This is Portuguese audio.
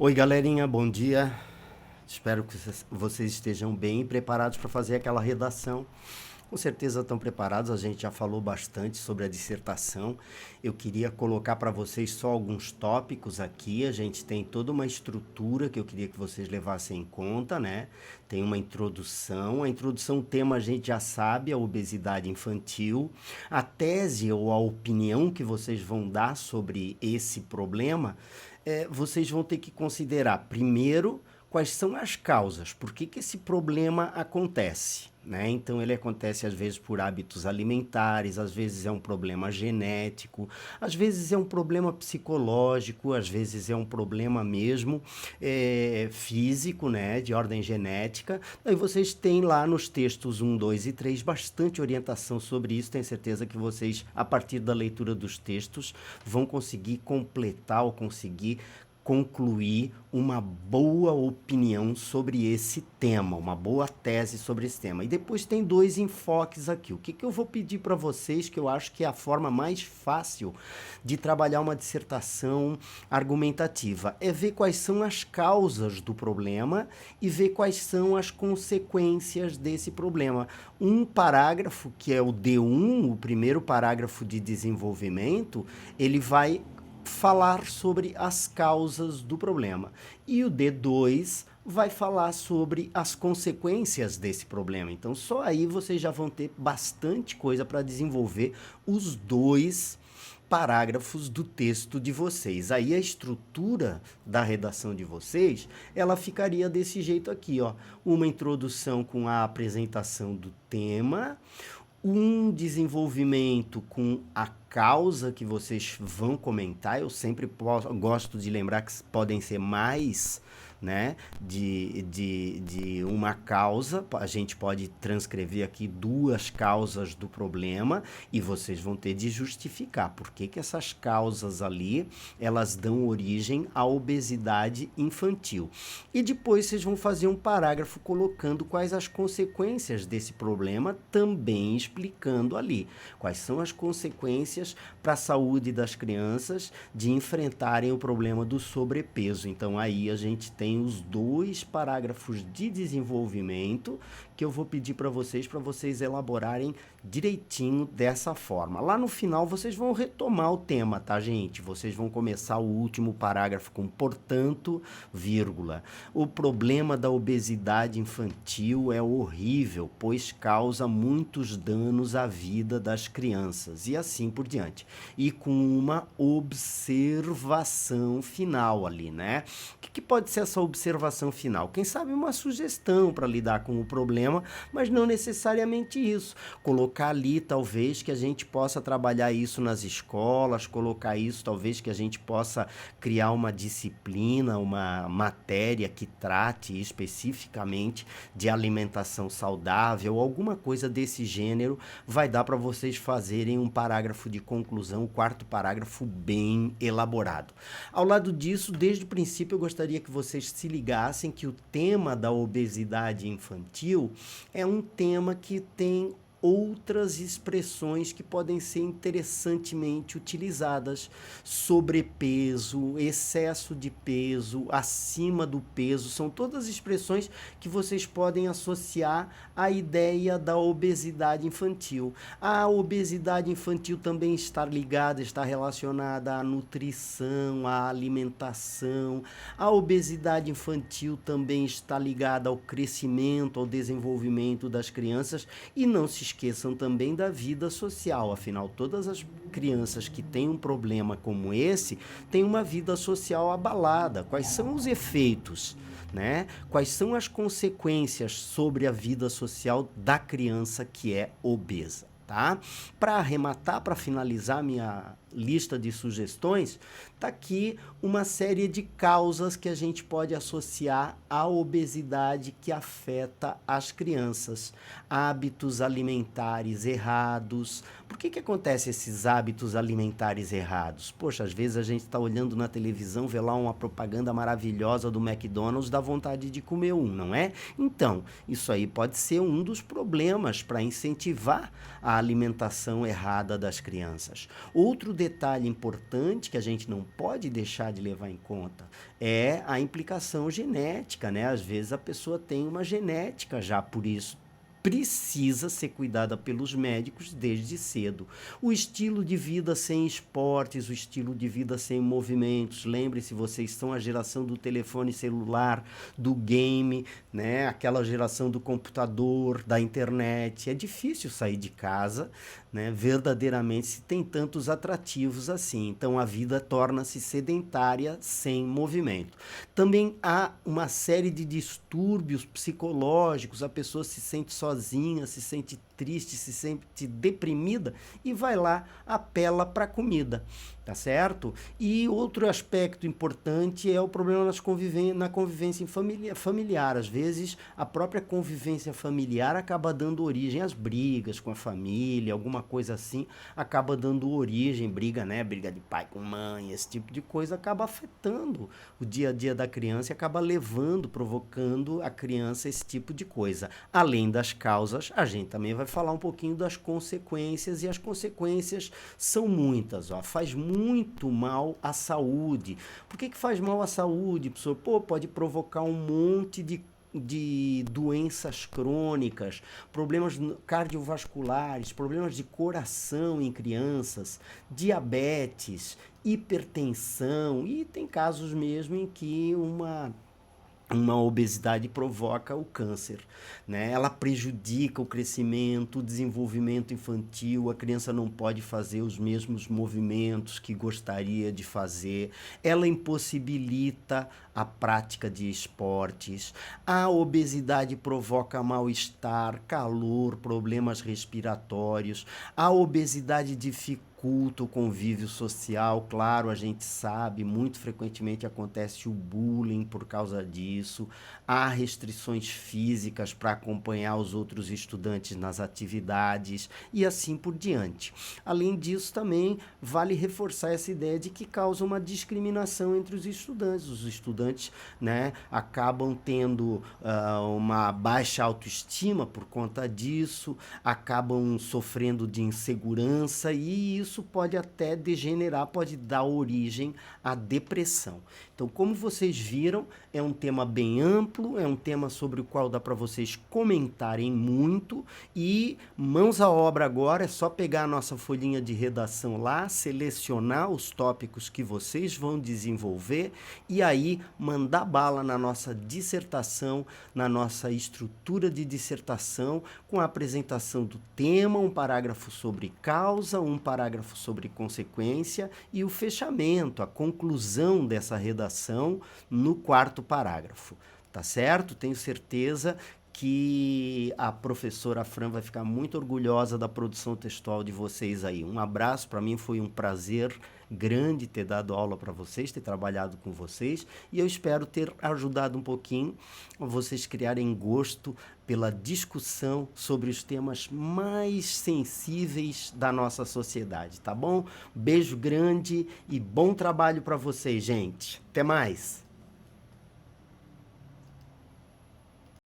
Oi, galerinha, bom dia. Espero que vocês estejam bem e preparados para fazer aquela redação. Com certeza estão preparados, a gente já falou bastante sobre a dissertação. Eu queria colocar para vocês só alguns tópicos aqui. A gente tem toda uma estrutura que eu queria que vocês levassem em conta, né? Tem uma introdução. A introdução, o tema a gente já sabe, a obesidade infantil. A tese ou a opinião que vocês vão dar sobre esse problema, vocês vão ter que considerar primeiro quais são as causas, por que esse problema acontece, né? Então ele acontece às vezes por hábitos alimentares, às vezes é um problema genético, às vezes é um problema psicológico, às vezes é um problema mesmo físico, né, de ordem genética. Aí vocês têm lá nos textos 1, 2 e 3 bastante orientação sobre isso. Tenho certeza que vocês, a partir da leitura dos textos, vão conseguir completar ou conseguir concluir uma boa opinião sobre esse tema, uma boa tese sobre esse tema. E depois tem dois enfoques aqui. O que eu vou pedir para vocês, que eu acho que é a forma mais fácil de trabalhar uma dissertação argumentativa, é ver quais são as causas do problema e ver quais são as consequências desse problema. Um parágrafo, que é o D1, o primeiro parágrafo de desenvolvimento, ele vai falar sobre as causas do problema. E o D2 vai falar sobre as consequências desse problema. Então, só aí vocês já vão ter bastante coisa para desenvolver os dois parágrafos do texto de vocês. Aí a estrutura da redação de vocês, ela ficaria desse jeito aqui, ó. Uma introdução com a apresentação do tema, um desenvolvimento com a causa que vocês vão comentar. Eu sempre gosto de lembrar que podem ser mais, né, de uma causa. A gente pode transcrever aqui duas causas do problema e vocês vão ter de justificar por que essas causas ali, elas dão origem à obesidade infantil. E depois vocês vão fazer um parágrafo colocando quais as consequências desse problema, também explicando ali quais são as consequências para a saúde das crianças de enfrentarem o problema do sobrepeso. Então aí a gente tem os dois parágrafos de desenvolvimento que eu vou pedir para vocês elaborarem direitinho dessa forma. Lá no final vocês vão retomar o tema, tá, gente? Vocês vão começar o último parágrafo com portanto, vírgula. O problema da obesidade infantil é horrível, pois causa muitos danos à vida das crianças e assim por diante. E com uma observação final ali, né? O que pode ser essa observação final? Quem sabe uma sugestão para lidar com o problema, mas não necessariamente isso. Colocar ali, talvez, que a gente possa trabalhar isso nas escolas, colocar isso, talvez, que a gente possa criar uma disciplina, uma matéria que trate especificamente de alimentação saudável, alguma coisa desse gênero, vai dar para vocês fazerem um parágrafo de conclusão, o quarto parágrafo bem elaborado. Ao lado disso, desde o princípio, eu gostaria que vocês se ligassem que o tema da obesidade infantil é um tema que tem outras expressões que podem ser interessantemente utilizadas. Sobrepeso, excesso de peso, acima do peso, são todas expressões que vocês podem associar à ideia da obesidade infantil. A obesidade infantil também está ligada, está relacionada à nutrição, à alimentação. A obesidade infantil também está ligada ao crescimento, ao desenvolvimento das crianças e não se esqueçam também da vida social. Afinal, todas as crianças que têm um problema como esse têm uma vida social abalada. Quais são os efeitos, né? Quais são as consequências sobre a vida social da criança que é obesa? Tá? Para arrematar, para finalizar minha lista de sugestões, tá aqui uma série de causas que a gente pode associar à obesidade que afeta as crianças. Hábitos alimentares errados. Por que acontece esses hábitos alimentares errados? Poxa, às vezes a gente está olhando na televisão, vê lá uma propaganda maravilhosa do McDonald's, dá vontade de comer um, não é? Então, isso aí pode ser um dos problemas para incentivar a alimentação errada das crianças. Outro detalhe importante que a gente não pode deixar de levar em conta é a implicação genética, né? Às vezes a pessoa tem uma genética já, por isso precisa ser cuidada pelos médicos desde cedo. O estilo de vida sem esportes, o estilo de vida sem movimentos. Lembre-se, vocês são a geração do telefone celular, do game, né? Aquela geração do computador, da internet. É difícil sair de casa, né? Verdadeiramente se tem tantos atrativos assim. Então a vida torna-se sedentária sem movimento. Também há uma série de distúrbios psicológicos, a pessoa se sente sozinha, se sente triste, se sente deprimida e vai lá, apela para a comida, tá certo? E outro aspecto importante é o problema na convivência familiar. Às vezes, a própria convivência familiar acaba dando origem às brigas com a família, alguma coisa assim, acaba dando origem, briga, né? Briga de pai com mãe, esse tipo de coisa acaba afetando o dia a dia da criança e acaba levando, provocando a criança esse tipo de coisa. Além das causas, a gente também vai falar um pouquinho das consequências, e as consequências são muitas, ó. Faz muito mal à saúde. Por que faz mal à saúde, professor? Pô, pode provocar um monte de doenças crônicas, problemas cardiovasculares, problemas de coração em crianças, diabetes, hipertensão, e tem casos mesmo em que uma obesidade provoca o câncer, né? Ela prejudica o crescimento, o desenvolvimento infantil, a criança não pode fazer os mesmos movimentos que gostaria de fazer, ela impossibilita a prática de esportes, a obesidade provoca mal-estar, calor, problemas respiratórios, a obesidade dificulta o convívio social, claro, a gente sabe, muito frequentemente acontece o bullying por causa disso, há restrições físicas para acompanhar os outros estudantes nas atividades e assim por diante. Além disso, também vale reforçar essa ideia de que causa uma discriminação entre os estudantes. Os estudantes, né, acabam tendo uma baixa autoestima por conta disso, acabam sofrendo de insegurança, e isso pode até degenerar, pode dar origem à depressão. Então, como vocês viram, é um tema bem amplo, é um tema sobre o qual dá para vocês comentarem muito, e mãos à obra agora, é só pegar a nossa folhinha de redação lá, selecionar os tópicos que vocês vão desenvolver e aí mandar bala na nossa dissertação, na nossa estrutura de dissertação, com a apresentação do tema, um parágrafo sobre causa, um parágrafo sobre consequência e o fechamento, a conclusão dessa redação no quarto parágrafo, tá certo? Tenho certeza que a professora Fran vai ficar muito orgulhosa da produção textual de vocês aí. Um abraço, para mim foi um prazer grande ter dado aula para vocês, ter trabalhado com vocês, e eu espero ter ajudado um pouquinho a vocês criarem gosto pela discussão sobre os temas mais sensíveis da nossa sociedade, tá bom? Beijo grande e bom trabalho para vocês, gente. Até mais!